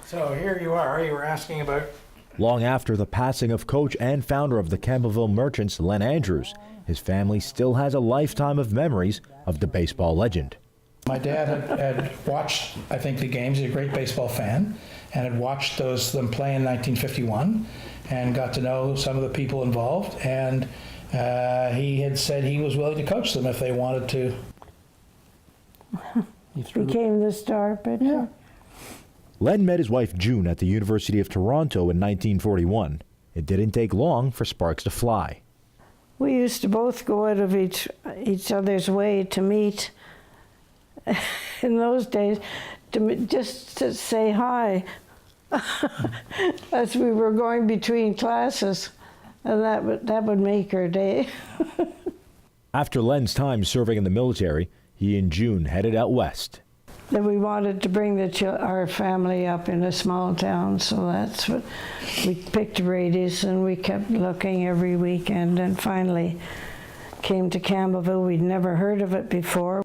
So here you were asking about... Long after the passing of coach and founder of the Campbellville Merchants, Len Andrews, his family still has a lifetime of memories of the baseball legend. My dad had watched, I think, the games. He's a great baseball fan, and had watched them play in 1951 and got to know some of the people involved, and he had said he was willing to coach them if they wanted to. Became the star pitcher. Yeah. Len met his wife June at the University of Toronto in 1941. It didn't take long for sparks to fly. We used to both go out of each other's way to meet in those days, just to say hi as we were going between classes, and that would make her day. After Len's time serving in the military, he and June headed out west. That we wanted to bring our family up in a small town, so that's what we picked a radius, and we kept looking every weekend, and finally came to Campbellville. We'd never heard of it before.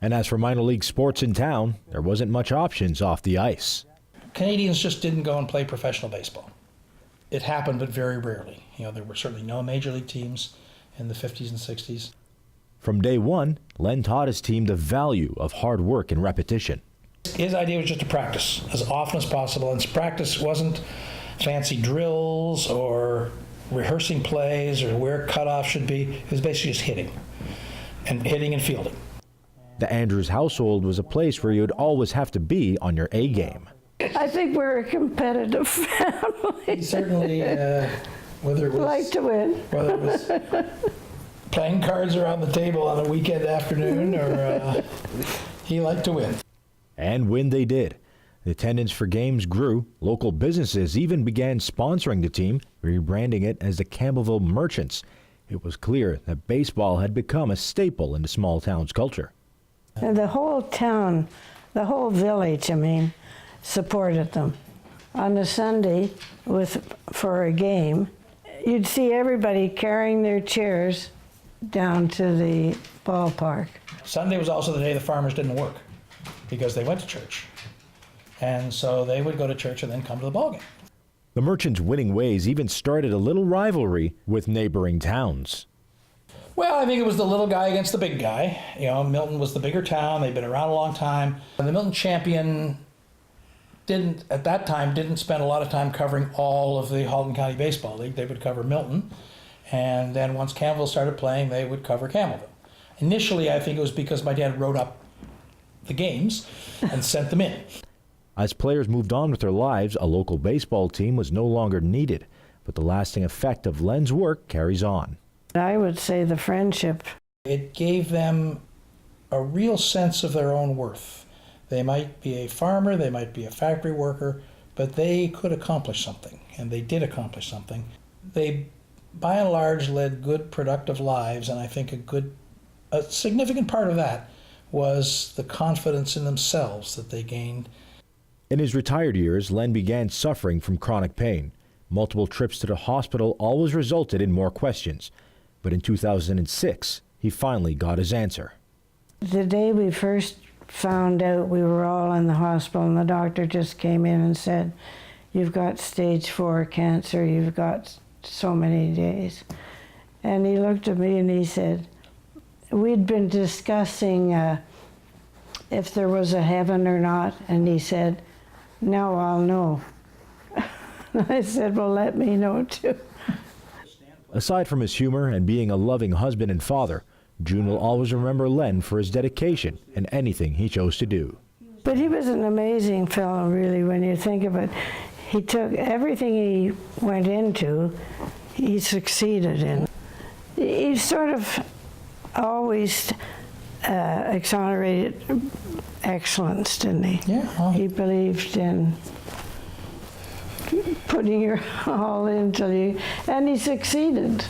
And as for minor league sports in town, there wasn't much options off the ice. Canadians just didn't go and play professional baseball. It happened, but very rarely. There were certainly no major league teams in the 50s and 60s. From day one, Len taught his team the value of hard work and repetition. His idea was just to practice as often as possible, and practice wasn't fancy drills or rehearsing plays or where cutoff should be. It was basically just hitting and fielding. The Andrews household was a place where you'd always have to be on your A game. I think we're a competitive family. He certainly, whether it was... Like to win. Whether it was playing cards around the table on a weekend afternoon, or he liked to win. And win they did. The attendance for games grew. Local businesses even began sponsoring the team, rebranding it as the Campbellville Merchants. It was clear that baseball had become a staple in the small town's culture. And the whole town, the whole village, supported them. On a Sunday for a game, you'd see everybody carrying their chairs down to the ballpark. Sunday was also the day the farmers didn't work because they went to church. And so they would go to church and then come to the ballgame. The Merchants' winning ways even started a little rivalry with neighboring towns. Well, I think it was the little guy against the big guy. Milton was the bigger town. They'd been around a long time. And the Milton Champion at that time didn't spend a lot of time covering all of the Halton County Baseball League. They would cover Milton. And then once Campbellville started playing, they would cover Campbellville. Initially, I think it was because my dad wrote up the games and sent them in. As players moved on with their lives, a local baseball team was no longer needed, but the lasting effect of Len's work carries on. I would say the friendship. It gave them a real sense of their own worth. They might be a farmer, they might be a factory worker, but they could accomplish something, and they did accomplish something. They, by and large, led good, productive lives, and I think a significant part of that was the confidence in themselves that they gained. In his retired years, Len began suffering from chronic pain. Multiple trips to the hospital always resulted in more questions. But in 2006, he finally got his answer. The day we first found out, we were all in the hospital, and the doctor just came in and said, "You've got stage 4 cancer, you've got so many days." And he looked at me and he said, we'd been discussing if there was a heaven or not, and he said, "Now I'll know." I said, "Well, let me know too." Aside from his humor and being a loving husband and father, June will always remember Len for his dedication and anything he chose to do. But he was an amazing fellow, really, when you think of it. He took everything he went into, he succeeded in. He sort of always exonerated excellence, didn't he? Yeah. He believed in putting your all in till and he succeeded.